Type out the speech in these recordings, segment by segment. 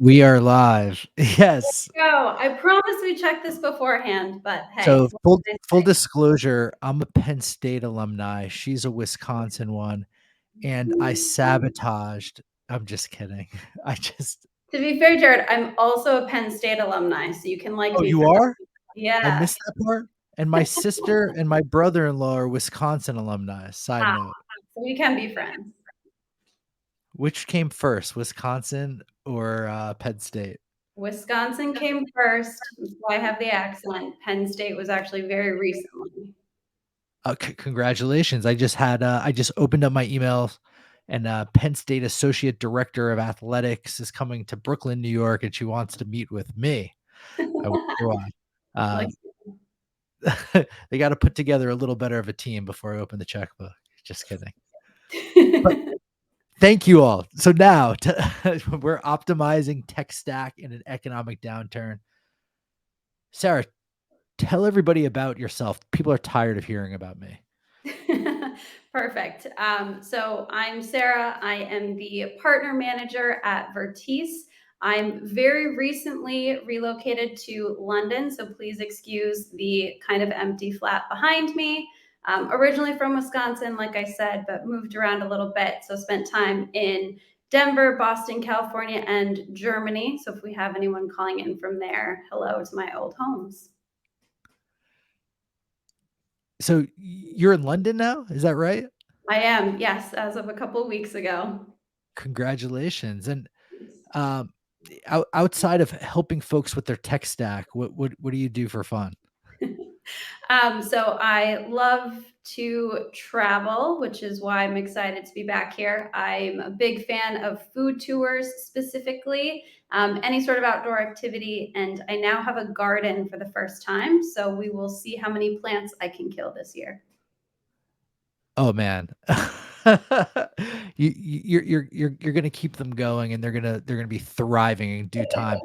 We are live. Yes. Go. I promise we checked this beforehand, but hey, So what can full I say? disclosure, I'm a Penn State alumni. She's a Wisconsin one, and I sabotaged. I'm just kidding. I just To be fair, Jared, I'm also a Penn State alumni, so you can like Oh, me you for that. are? I Yeah. missed that part. And my sister and my brother-in-law are Wisconsin alumni. Side Ah, note. so we can be friends. Which came first, Wisconsin or Penn State? Wisconsin came first. That's why I have the accent. Penn State was actually very recently. Congratulations. I just opened up my emails and Penn State Associate Director of Athletics is coming to Brooklyn, New York, and she wants to meet with me. I wonder why. Like, They got to put together a little better of a team before I open the checkbook. Just kidding. But thank you all. So now we're optimizing tech stack in an economic downturn. Sarah, tell everybody about yourself. People are tired of hearing about me. Perfect. So I'm Sarah. I am the partner manager at Vertice. I'm very recently relocated to London, so please excuse the kind of empty flat behind me. Originally from Wisconsin, like I said, but moved around a little bit. So spent time in Denver, Boston, California, and Germany. So if we have anyone calling in from there, hello to my old homes. So you're in London now? Is that right? I am, yes, as of a couple weeks ago. Congratulations. And um, outside of helping folks with their tech stack, what do you do for fun? So I love to travel, which is why I'm excited to be back here. I'm a big fan of food tours specifically, any sort of outdoor activity, and I now have a garden for the first time. So we will see how many plants I can kill this year. Oh man. You're gonna keep them going and they're gonna be thriving in due time.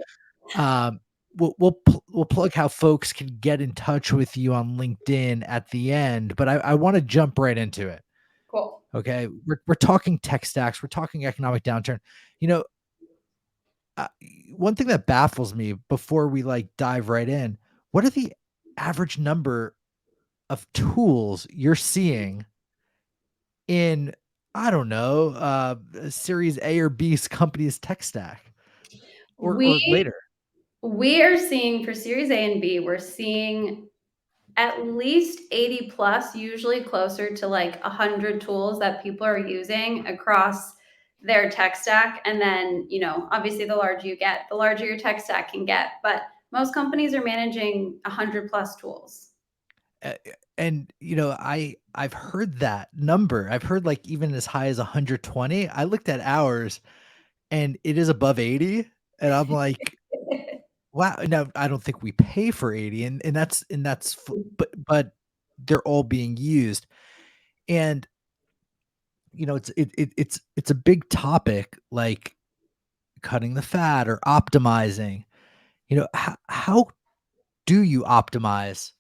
Um, we'll plug how folks can get in touch with you on LinkedIn at the end, but I want to jump right into it. Cool. Okay, we're talking tech stacks, we're talking economic downturn. You know, uh, one thing that baffles me before we like dive right in, what are the average number of tools you're seeing in, I don't know, Series A or B's company's tech stack, or We later? we are seeing for Series A and B, we're seeing at least 80 plus, usually closer to like 100 tools that people are using across their tech stack. And then, obviously the larger you get, the larger your tech stack can get. But most companies are managing 100 plus tools. A and, I've heard that number. I've heard, like, even as high as 120. I looked at ours, and it is above 80, and I'm like, "Wow." Now, I don't think we pay for 80, and that's f but they're all being used, and, it's a big topic, like, cutting the fat or optimizing. How do you optimize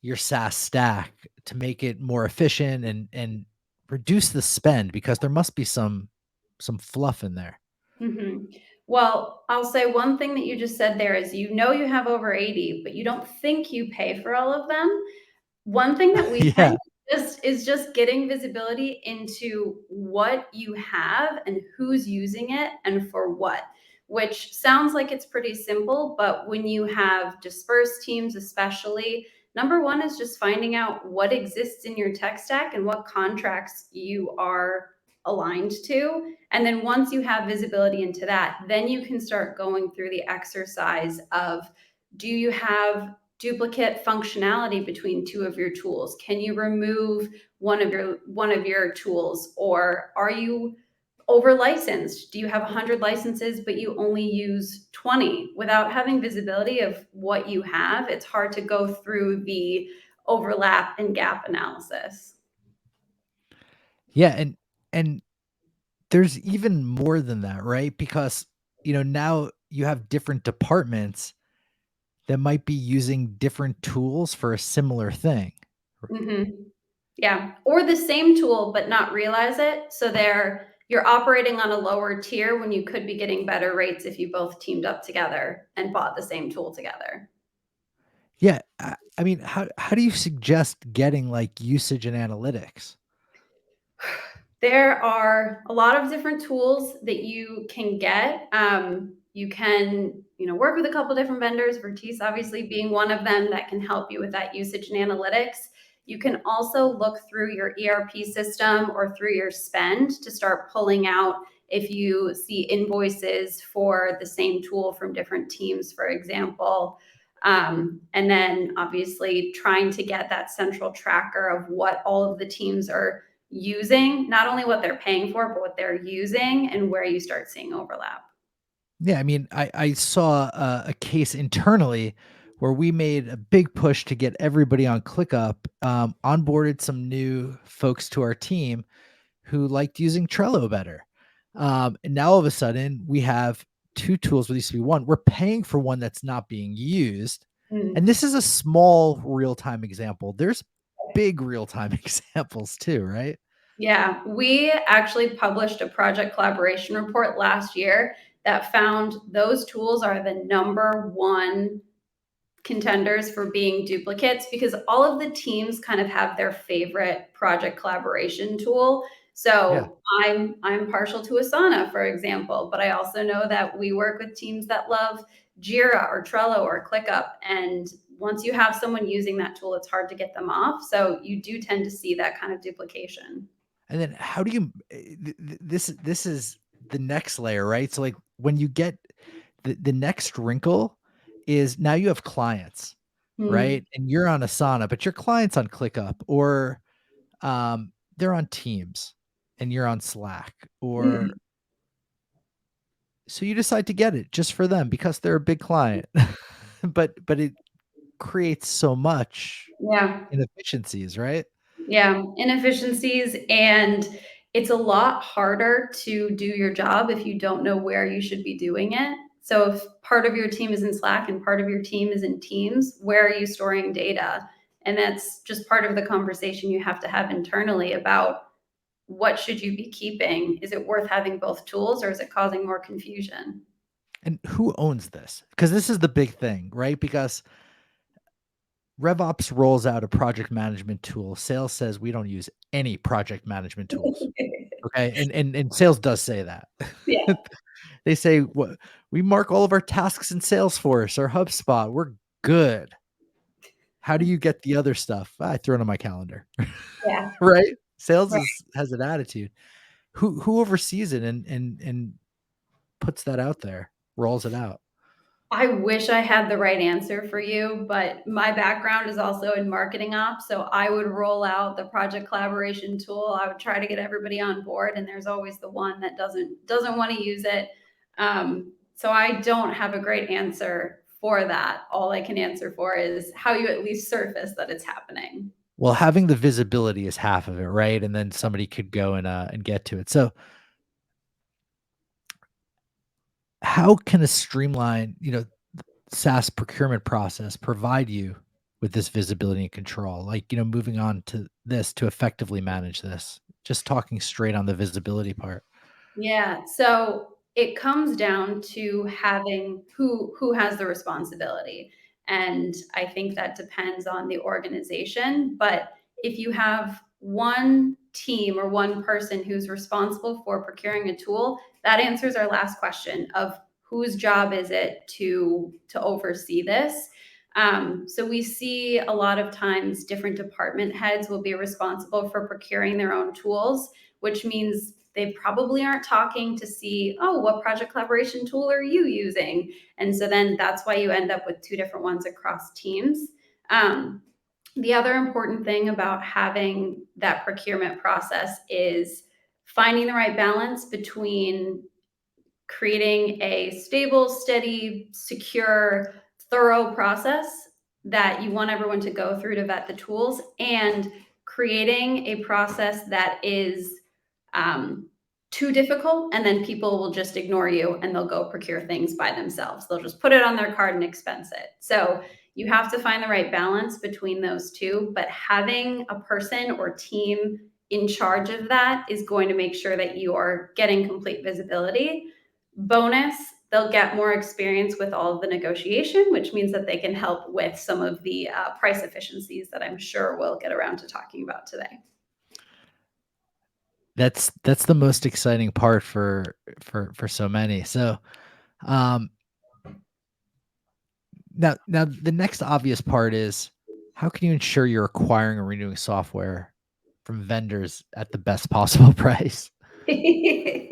your SaaS stack to make it more efficient and reduce the spend? Because there must be some fluff in there. Mhm. Well, I'll say one thing that you just said there is you have over 80, but you don't think you pay for all of them. One thing that we Yeah. find is just getting visibility into what you have and who's using it and for what, which sounds like it's pretty simple, but when you have dispersed teams especially, number one is just finding out what exists in your tech stack and what contracts you are aligned to. And then once you have visibility into that, then you can start going through the exercise of, do you have duplicate functionality between two of your tools? Can you remove one of your tools, or are you over licensed? Do you have 100 licenses but you only use 20? Without having visibility of what you have, it's hard to go through the overlap and gap analysis. Yeah, and there's even more than that, right? Because, now you have different departments that might be using different tools for a similar thing. Mhm. Yeah, or the same tool but not realize it. So they're you're operating on a lower tier when you could be getting better rates if you both teamed up together and bought the same tool together. Yeah, I mean, how do you suggest getting, like, usage and analytics? There are a lot of different tools that you can get. You can, work with a couple different vendors, Vertice obviously being one of them that can help you with that usage and analytics. You can also look through your ERP system or through your spend to start pulling out if you see invoices for the same tool from different teams, for example. And then obviously trying to get that central tracker of what all of the teams are using, not only what they're paying for, but what they're using and where you start seeing overlap. Yeah, I mean, I saw a case internally where we made a big push to get everybody on ClickUp, onboarded some new folks to our team who liked using Trello better. And now all of a sudden we have 2 tools where there used to be 1. We're paying for one that's not being used. Mm. And this is a small real-time example. There's big real-time examples too, right? Yeah, we actually published a project collaboration report last year that found those tools are the number one contenders for being duplicates because all of the teams kind of have their favorite project collaboration tool. Yeah. So I'm partial to Asana, for example, but I also know that we work with teams that love Jira or Trello or ClickUp. And once you have someone using that tool, it's hard to get them off. So you do tend to see that kind of duplication. And then how do you this is the next layer, right? So, like, when you get the next wrinkle is now you have clients, Hmm. right? And you're on Asana, but your client's on ClickUp or, they're on Teams and you're on Slack, or Mm. so you decide to get it just for them because they're a big client. But it creates so much Yeah. inefficiencies, right? Yeah, inefficiencies, and it's a lot harder to do your job if you don't know where you should be doing it. So if part of your team is in Slack and part of your team is in Teams, where are you storing data? And that's just part of the conversation you have to have internally about what should you be keeping? Is it worth having both tools or is it causing more confusion? And who owns this? Because this is the big thing, right? Because RevOps rolls out a project management tool. Sales says we don't use any project management tools. Okay. And sales does say that. Yeah. They say what we mark all of our tasks in Salesforce or HubSpot. We're good. How do you get the other stuff? I throw it on my calendar. Yeah. Right? Sales Right. has an attitude. Who oversees it and puts that out there, rolls it out? I wish I had the right answer for you, but my background is also in marketing ops. So I would roll out the project collaboration tool. I would try to get everybody on board, and there's always the one that doesn't want to use it. So I don't have a great answer for that. All I can answer for is how you at least surface that it's happening. Well, having the visibility is half of it, right? And then somebody could go and get to it. So how can a streamline, SaaS procurement process provide you with this visibility and control? Like, moving on to this to effectively manage this. Just talking straight on the visibility part. Yeah, so it comes down to having who has the responsibility. And I think that depends on the organization, but if you have one team or one person who's responsible for procuring a tool, that answers our last question of whose job is it to oversee this. So we see a lot of times different department heads will be responsible for procuring their own tools, which means they probably aren't talking to see, oh, what project collaboration tool are you using? And so then that's why you end up with two different ones across teams. Um, the other important thing about having that procurement process is finding the right balance between creating a stable, steady, secure, thorough process that you want everyone to go through to vet the tools and creating a process that is um, too difficult and then people will just ignore you and they'll go procure things by themselves. They'll just put it on their card and expense it. So you have to find the right balance between those two, but having a person or team in charge of that is going to make sure that you are getting complete visibility. Bonus, they'll get more experience with all of the negotiation, which means that they can help with some of the price efficiencies that I'm sure we'll get around to talking about today. That's the most exciting part for so many. So, um, now the next obvious part is, how can you ensure you're acquiring and renewing software from vendors at the best possible price? We're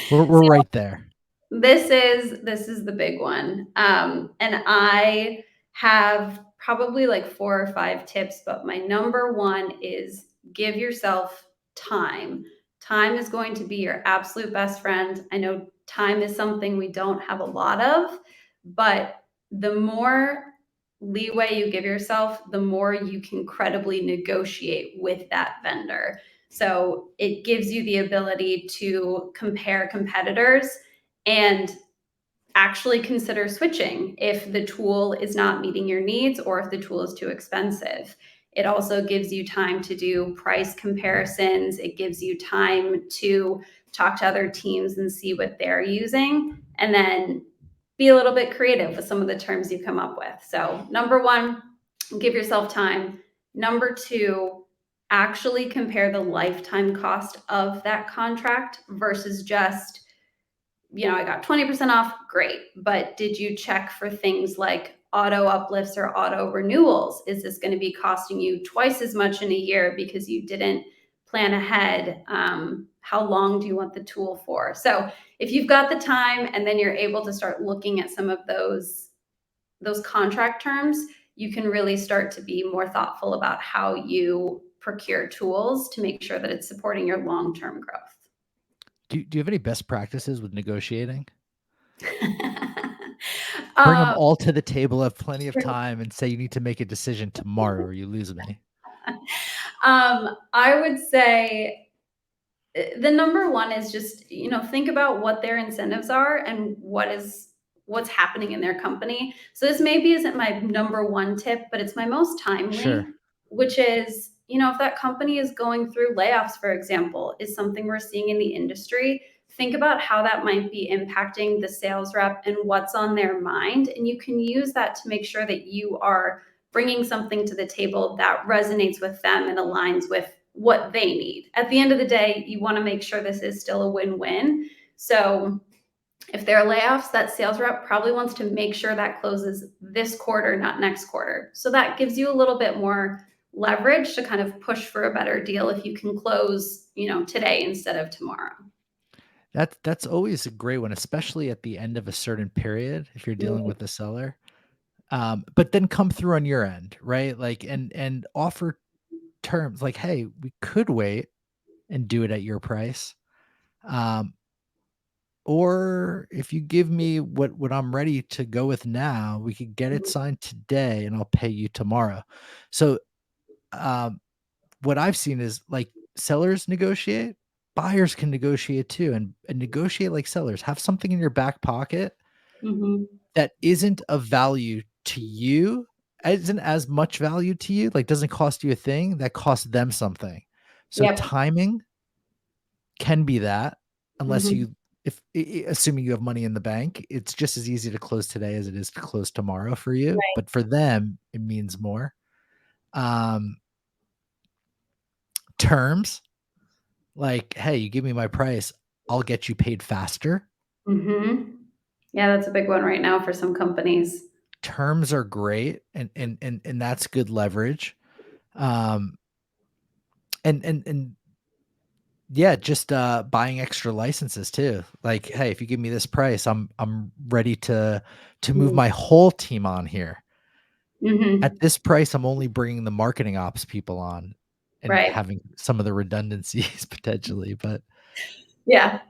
So right there. this is the big one. And I have probably like 4 or 5 tips, but my number one is give yourself time. Time is going to be your absolute best friend. I know time is something we don't have a lot of, but the more leeway you give yourself, the more you can credibly negotiate with that vendor. So it gives you the ability to compare competitors and actually consider switching if the tool is not meeting your needs or if the tool is too expensive. It also gives you time to do price comparisons. It gives you time to talk to other teams and see what they're using, and then be a little bit creative with some of the terms you come up with. So, number one, give yourself time. Number two, actually compare the lifetime cost of that contract versus just, I got 20% off, great. But did you check for things like auto uplifts or auto renewals? Is this going to be costing you twice as much in a year because you didn't plan ahead? How long do you want the tool for? So if you've got the time and then you're able to start looking at some of those contract terms, you can really start to be more thoughtful about how you procure tools to make sure that it's supporting your long-term growth. Do you have any best practices with negotiating? Bring them um, all to the table, have plenty of time, and say you need to make a decision tomorrow or you lose me. I would say the number one is just, think about what their incentives are and what's happening in their company. So this maybe isn't my number one tip, but it's my most Sure. timely, which is, if that company is going through layoffs, for example, is something we're seeing in the industry. Think about how that might be impacting the sales rep and what's on their mind. And you can use that to make sure that you are bringing something to the table that resonates with them and aligns with what they need. At the end of the day, you want to make sure this is still a win-win. So if there are layoffs, that sales rep probably wants to make sure that closes this quarter, not next quarter. So that gives you a little bit more leverage to kind of push for a better deal if you can close, today instead of tomorrow. That's always a great one, especially at the end of a certain period if you're dealing Mhm. with the seller. But then come through on your end, right? Like, and offer terms like, hey, we could wait and do it at your price. Um, or if you give me what I'm ready to go with now, we could get it signed today and I'll pay you tomorrow. So, um, what I've seen is like sellers negotiate, buyers can negotiate too, and negotiate like sellers. Have something in your back pocket Mhm. that isn't of value to you, isn't as much value to you, like doesn't cost you a thing, that costs them something. So Yep. timing can be that, unless Mhm. you if assuming you have money in the bank, it's just as easy to close today as it is to close tomorrow for you, Right. but for them, it means more. Um, terms, like, "Hey, you give me my price, I'll get you paid faster." Mhm. Yeah, that's a big one right now for some companies. Terms are great, and that's good leverage. Um, and yeah, just, buying extra licenses too. Like, "Hey, if you give me this price, I'm ready to move Mhm. my whole team on here. At Mhm. this price, I'm only bringing the marketing ops people on and Right. having some of the redundancies potentially." But, Yeah.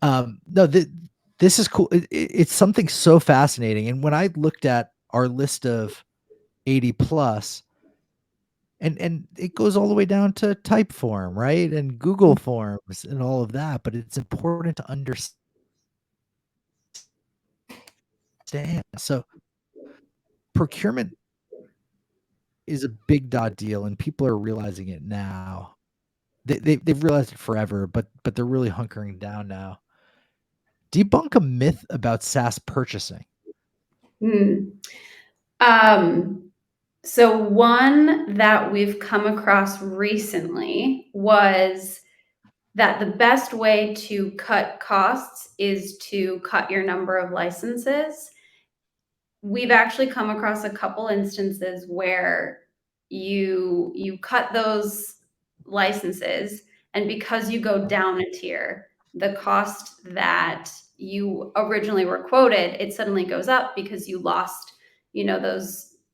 no, this is cool. It's something so fascinating, and when I looked at our list of 80 plus, and it goes all the way down to Typeform, right? And Google Forms and all of that, but it's important to understand. So procurement is a big dot deal and people are realizing it now. they've realized it forever, but they're really hunkering down now. Debunk a myth about SaaS purchasing. Hmm. So one that we've come across recently was that the best way to cut costs is to cut your number of licenses. We've actually come across a couple instances where you cut those licenses, and because you go down a tier, the cost that you originally were quoted, it suddenly goes up because you lost,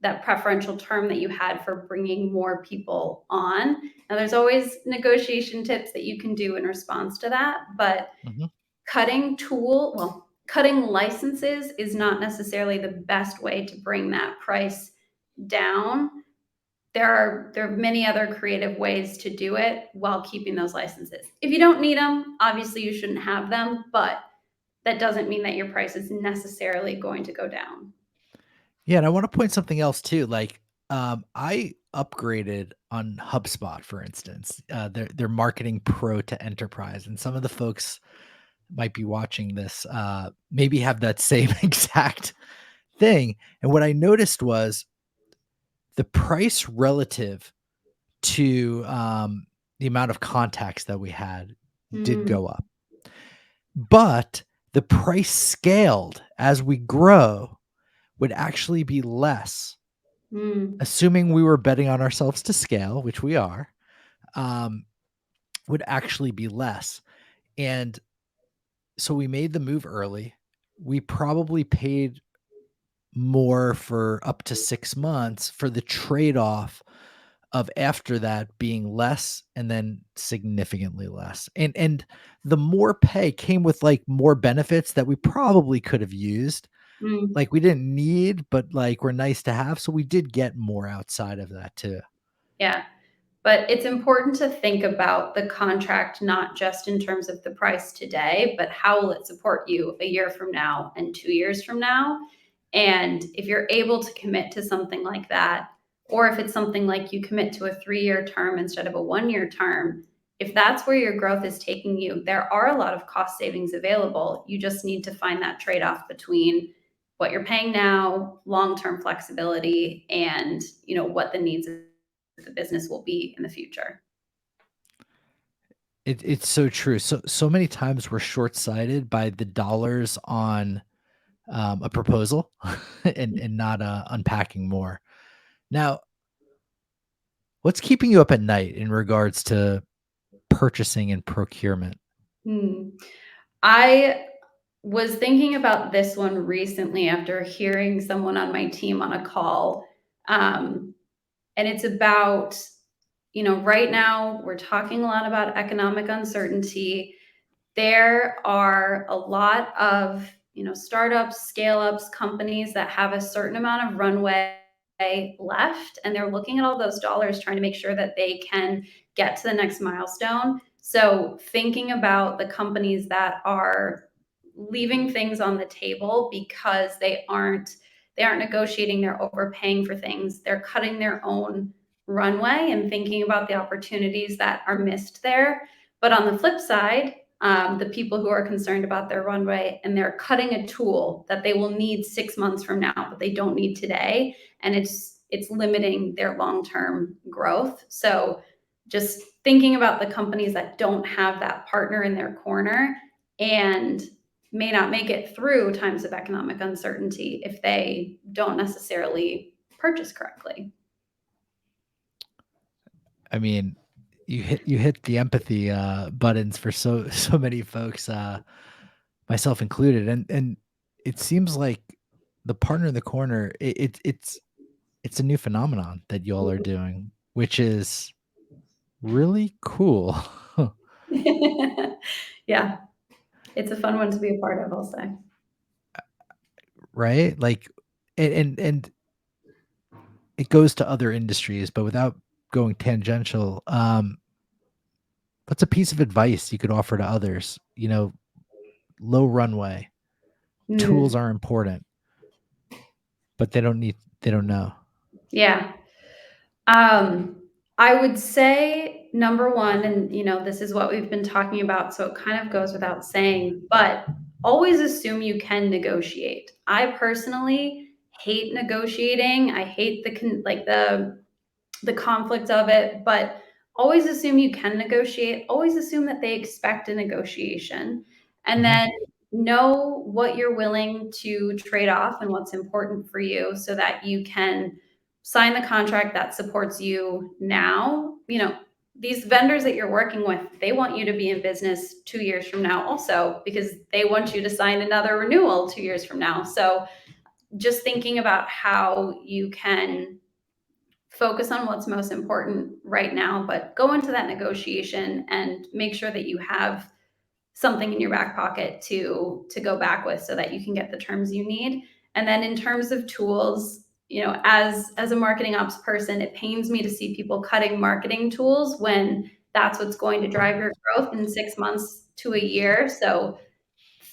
that preferential term that you had for bringing more people on. Now there's always negotiation tips that you can do in response to that, but Mhm. cutting licenses is not necessarily the best way to bring that price down. There are many other creative ways to do it while keeping those licenses. If you don't need them, obviously you shouldn't have them, but that doesn't mean that your price is necessarily going to go down. Yeah, and I wanna point something else too, like, I upgraded on HubSpot, for instance, their marketing pro to enterprise, and some of the folks might be watching this, maybe have that same exact thing, and what I noticed was the price relative to, the amount of contacts that we had did Mm, go up, but the price scaled as we grow would actually be less, mm, assuming we were betting on ourselves to scale, which we are, um, would actually be less. And so we made the move early. We probably paid more for up to 6 months for the trade-off of after that being less and then significantly less. And the more pay came with, like, more benefits that we probably could have used. mm. Like, we didn't need, but, like, were nice to have, so we did get more outside of that too. Yeah. But it's important to think about the contract not just in terms of the price today, but how will it support you a year from now and 2 years from now? And if you're able to commit to something like that, or if it's something like you commit to a 3 year term instead of a 1 year term, if that's where your growth is taking you, there are a lot of cost savings available. You just need to find that trade off between what you're paying now, long term flexibility, and what the needs of the business will be in the future. It's so true. So many times we're short-sighted by the dollars on, a proposal and not, unpacking more. Now, what's keeping you up at night in regards to purchasing and procurement? Hmm. I was thinking about this one recently after hearing someone on my team on a call. Um, and it's about, right now we're talking a lot about economic uncertainty. There are a lot of startups, scale ups, companies that have a certain amount of runway left, and they're looking at all those dollars trying to make sure that they can get to the next milestone. So thinking about the companies that are leaving things on the table because they aren't negotiating, they're overpaying for things, they're cutting their own runway and thinking about the opportunities that are missed there. But on the flip side, the people who are concerned about their runway and they're cutting a tool that they will need 6 months from now, but they don't need today, and it's limiting their long-term growth. So just thinking about the companies that don't have that partner in their corner and may not make it through times of economic uncertainty if they don't necessarily purchase correctly. I mean, you hit the empathy, buttons for so many folks, myself included, and it seems like the partner in the corner, it's a new phenomenon that y'all are doing, which is really cool. Yeah, it's a fun one to be a part of, I'll say. Right? Like, and it goes to other industries, but without going tangential, what's a piece of advice you could offer to others? Low runway, tools Mm, are important, but they don't know. yeah. Um, I would say number one, and this is what we've been talking about, so it kind of goes without saying, but always assume you can negotiate. I personally hate negotiating. I hate the conflict of it, but always assume you can negotiate. Always assume that they expect a negotiation. And Mhm. then know what you're willing to trade off and what's important for you so that you can sign the contract that supports you now. These vendors that you're working with, they want you to be in business 2 years from now also because they want you to sign another renewal 2 years from now. So just thinking about how you can focus on what's most important right now, but go into that negotiation and make sure that you have something in your back pocket to go back with so that you can get the terms you need. And then in terms of tools, as a marketing ops person, it pains me to see people cutting marketing tools when that's what's going to drive your growth in 6 months to a year. So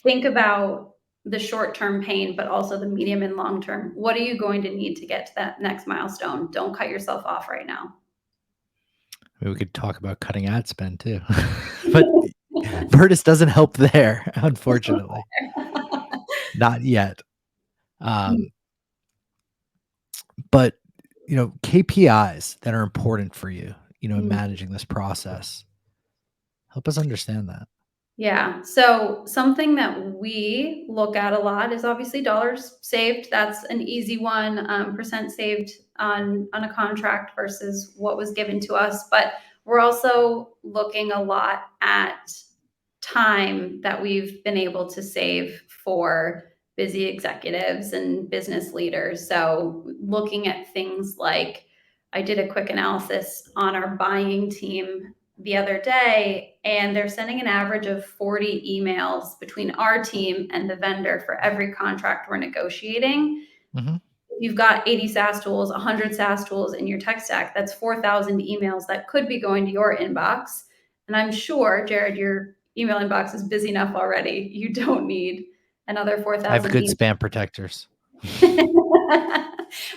think about the short-term pain, but also the medium and long term. What are you going to need to get to that next milestone? Don't cut yourself off right now. Maybe we could talk about cutting ad spend too. But Vertice doesn't help there, unfortunately. Not yet. Um, but KPIs that are important for you, in managing this process. Help us understand that. Yeah. So something that we look at a lot is obviously dollars saved. That's an easy one. Percent saved on a contract versus what was given to us. But we're also looking a lot at time that we've been able to save for busy executives and business leaders. So looking at things like I did a quick analysis on our buying team the other day, and they're sending an average of 40 emails between our team and the vendor for every contract we're negotiating. Mm-hmm. You've got 80 SaaS tools, 100 SaaS tools in your tech stack. That's 4,000 emails that could be going to your inbox. And I'm sure, Jared, your email inbox is busy enough already. You don't need another I have 4,000 good emails. spam protectors.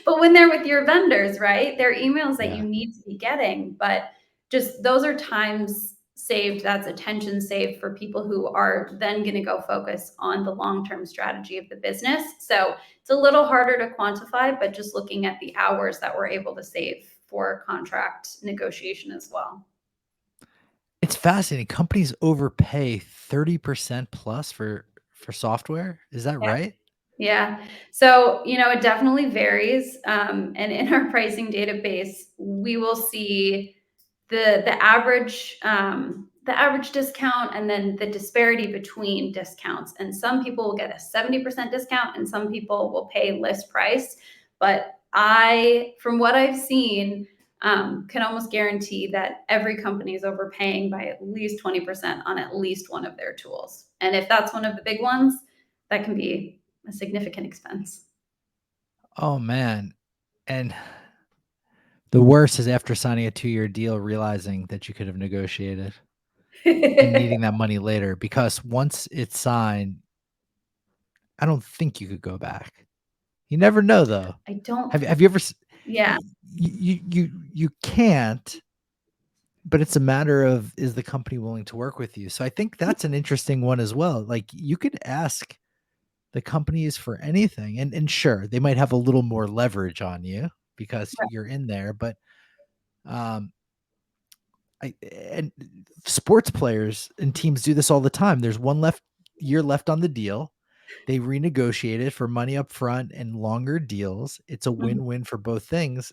But when they're with your vendors, right? They're emails that you Yeah. need to be getting, but just those are times saved. That's attention saved for people who are then going to go focus on the long-term strategy of the business. So it's a little harder to quantify, but just looking at the hours that we're able to save for contract negotiation as well. It's fascinating. Companies overpay 30% plus for software. Is that right? Yeah. So, it definitely varies. And in our pricing database, we will see the average discount and then the disparity between discounts. And some people will get a 70% discount and some people will pay list price. But from what I've seen, can almost guarantee that every company is overpaying by at least 20% on at least one of their tools. And if that's one of the big ones, that can be a significant expense. Oh man. And the worst is after signing a 2-year deal, realizing that you could have negotiated and needing that money later, because once it's signed, I don't think you could go back. You never know though. I don't, Have you ever yeah. you can't, but it's a matter of, is the company willing to work with you? So I think that's an interesting one as well. Like, you could ask the companies for anything, and sure, they might have a little more leverage on you because you're in there, but um and sports players and teams do this all the time. There's one year left on the deal. They renegotiate it for money up front and longer deals. It's a Mhm. win-win for both things.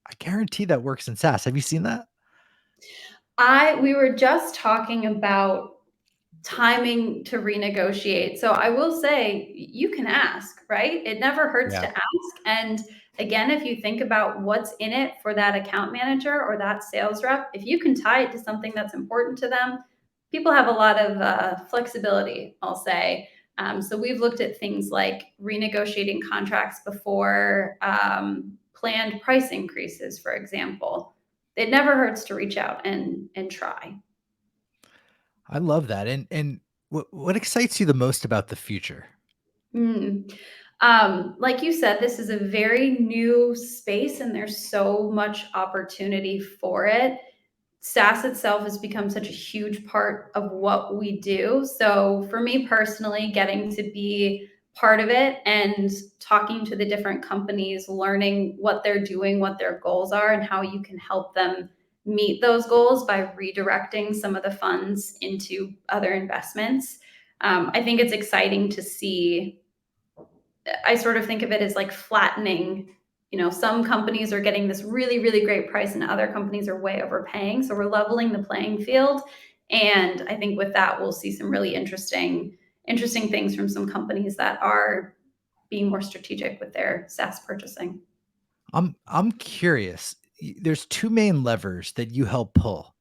I guarantee that works in SaaS. Have you seen that? We were just talking about timing to renegotiate. So I will say you can ask, right? It never hurts Yeah. to ask. And again, if you think about what's in it for that account manager or that sales rep, if you can tie it to something that's important to them, people have a lot of flexibility, I'll say. So we've looked at things like renegotiating contracts before planned price increases, for example. It never hurts to reach out and try. I love that. And what excites you the most about the future? Mm. Like you said, this is a very new space and there's so much opportunity for it. SaaS itself has become such a huge part of what we do. So for me personally, getting to be part of it and talking to the different companies, learning what they're doing, what their goals are, and how you can help them meet those goals by redirecting some of the funds into other investments. I think it's exciting to see. I sort of think of it as like flattening. Some companies are getting this really, really great price and other companies are way overpaying. So we're leveling the playing field. And I think with that, we'll see some really interesting things from some companies that are being more strategic with their SaaS purchasing. I'm curious. There's two main levers that you help pull.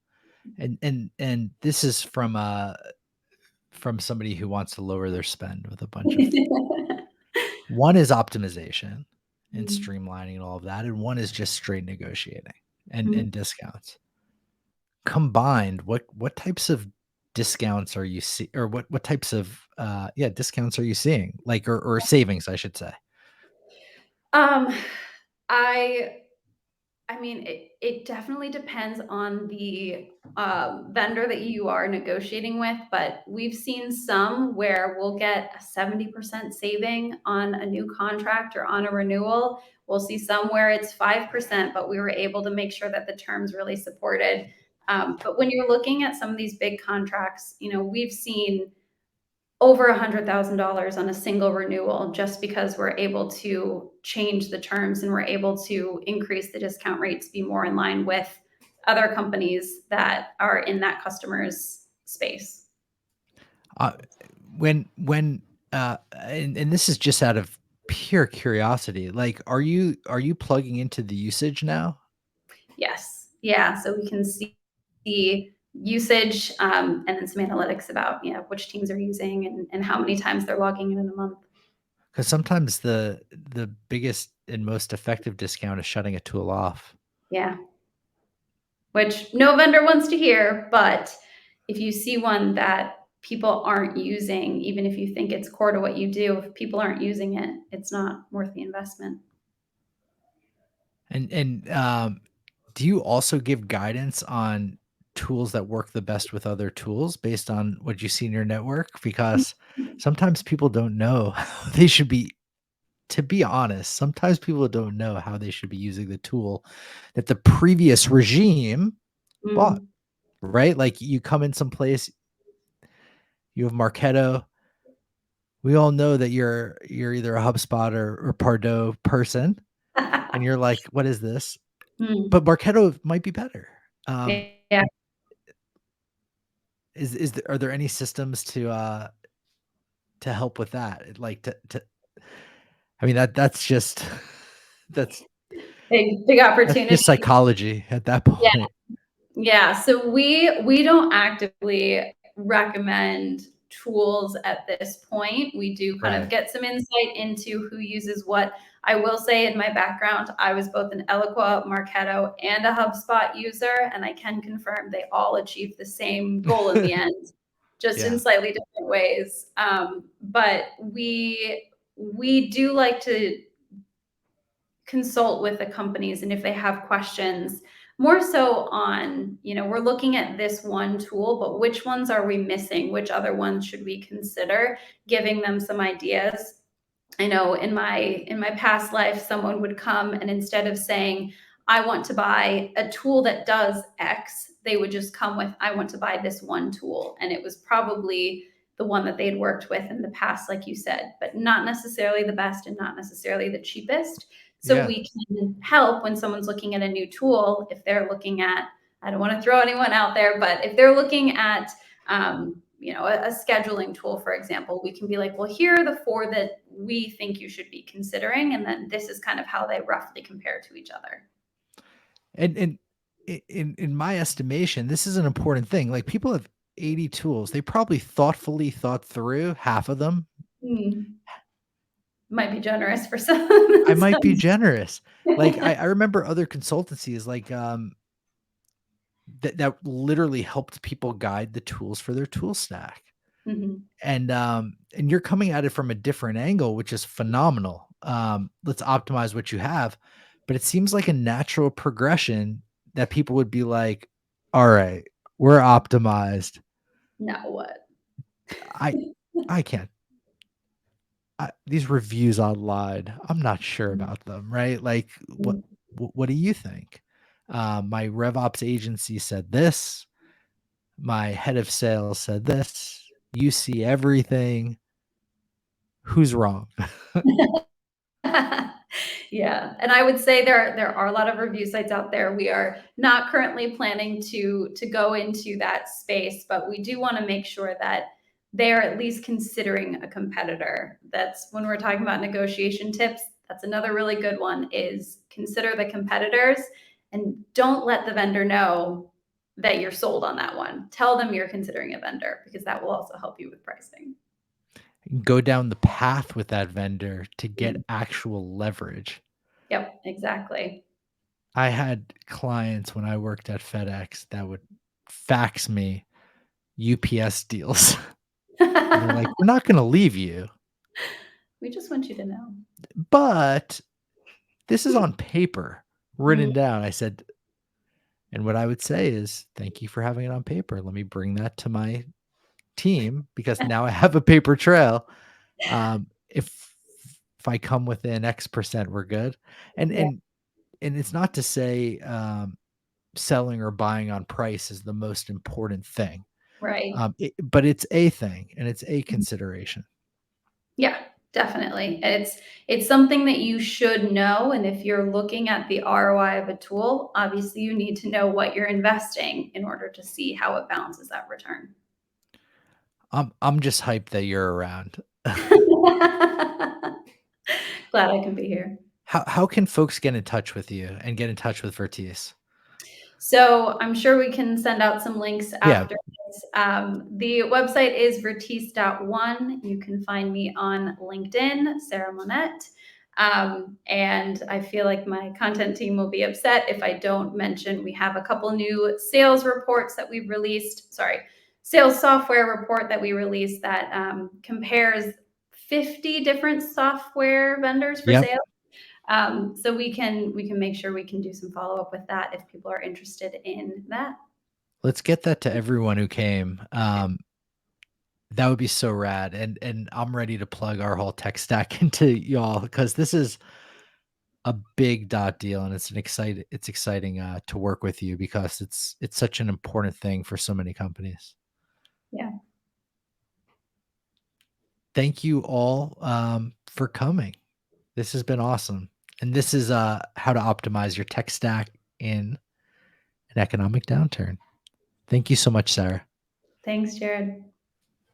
And this is from somebody who wants to lower their spend with a bunch of one is optimization and streamlining and all of that, and one is just straight negotiating and discounts. Combined, what types of discounts are you or what types of discounts are you seeing? Like or savings, I should say. Um, I I mean, it definitely depends on the vendor that you are negotiating with, but we've seen some where we'll get a 70% saving on a new contract or on a renewal. We'll see some where it's 5%, but we were able to make sure that the terms really supported. But when you're looking at some of these big contracts, we've seen over $100,000 on a single renewal just because we're able to change the terms and we're able to increase the discount rates, be more in line with other companies that are in that customer's space. Uh, and this is just out of pure curiosity, like, are you plugging into the usage now? Yes. Yeah. So we can see usage and then some analytics about which teams are using and how many times they're logging in a month. Because sometimes the biggest and most effective discount is shutting a tool off. Yeah. Which no vendor wants to hear, but if you see one that people aren't using, even if you think it's core to what you do, if people aren't using it, it's not worth the investment. And do you also give guidance on tools that work the best with other tools based on what you see in your network? Because sometimes people don't know how they should be. To be honest, sometimes people don't know how they should be using the tool that the previous regime bought, Mm. right? Like you come in someplace, you have Marketo. We all know that you're either a HubSpot or Pardot person, and you're like, "What is this?" Mm. But Marketo might be better. Um, Yeah. are there any systems to help with that? Like I mean that's just that's Big that's just opportunity. psychology at that Yeah. point. Yeah, so we don't actively recommend tools at this point. We do kind of Right. get some insight into who uses what. I will say in my background, I was both an Eloqua, Marketo, and a HubSpot user, and I can confirm they all achieve the same goal in the end, just in Yeah. slightly different ways. But we do like to consult with the companies and if they have questions more so on we're looking at this one tool but which ones are we missing, which other ones should we consider, giving them some ideas. I know in my past life, someone would come and instead of saying, I want to buy a tool that does X, they would just come with, I want to buy this one tool. And it was probably the one that they had worked with in the past, like you said, but not necessarily the best and not necessarily the cheapest. So Yeah. we can help when someone's looking at a new tool, if they're looking at, I don't want to throw anyone out there, but if they're looking at a scheduling tool, for example, we can be like, well, here are the four that we think you should be considering. And then this is kind of how they roughly compare to each other. And in my estimation, this is an important thing. Like people have 80 tools. They probably thoughtfully thought through half of them. Hmm. Might be generous for some. I might be some. generous. Like I remember other consultancies like that literally helped people guide the tools for their tool stack. Mhm. And you're coming at it from a different angle, which is phenomenal. Let's optimize what you have. But it seems like a natural progression that people would be like, All right. We're optimized. Now what? I I can't. These reviews online, I'm not sure Mm. about them, right? Like, what do you think? My RevOps agency said this. My head of sales said this. You see everything. Who's wrong? Yeah, and I would say there are a lot of review sites out there. We are not currently planning to go into that space, but we do want to make sure that they're at least considering a competitor. That's when we're talking about negotiation tips. That's another really good one is consider the competitors and don't let the vendor know that you're sold on that one. Tell them you're considering a vendor because that will also help you with pricing. Go down the path with that vendor to get Mm. actual leverage. Yep, exactly. I had clients when I worked at FedEx that would fax me UPS deals. And they're like, "We're not gonna leave you, We just want you to know. but this is on paper, Mm, written down." I said, and what I would say is, "Thank you for having it on paper. Let me bring that to my team because now I have a paper trail. If I come within X percent, we're good." And yeah, and and it's not to say, selling or buying on price is the most important thing. right. But it's a thing and it's a Mhm. consideration. Yeah, definitely. And it's something that you should know, and if you're looking at the ROI of a tool, obviously you need to know what you're investing in order to see how it balances that return. I'm just hyped that you're around. Glad I can be here. How can folks get in touch with you and get in touch with Vertice? So I'm sure we can send out some links Yeah. after this. The website is vertice.one. You can find me on LinkedIn, Sarah Monette. And I feel like my content team will be upset if I don't mention we have a couple new sales reports that we've released. Sorry, sales software report that we released that compares 50 different software vendors for Yep. sales. So we can make sure we can do some follow up with that if people are interested in that. Let's get that to everyone who came. That would be so rad, and I'm ready to plug our whole tech stack into y'all because this is a big dot deal, and it's exciting, to work with you because it's such an important thing for so many companies. Yeah. Thank you all, for coming. This has been awesome, and this is, how to optimize your tech stack in an economic downturn. Thank you so much, Sarah. Thanks, Jared.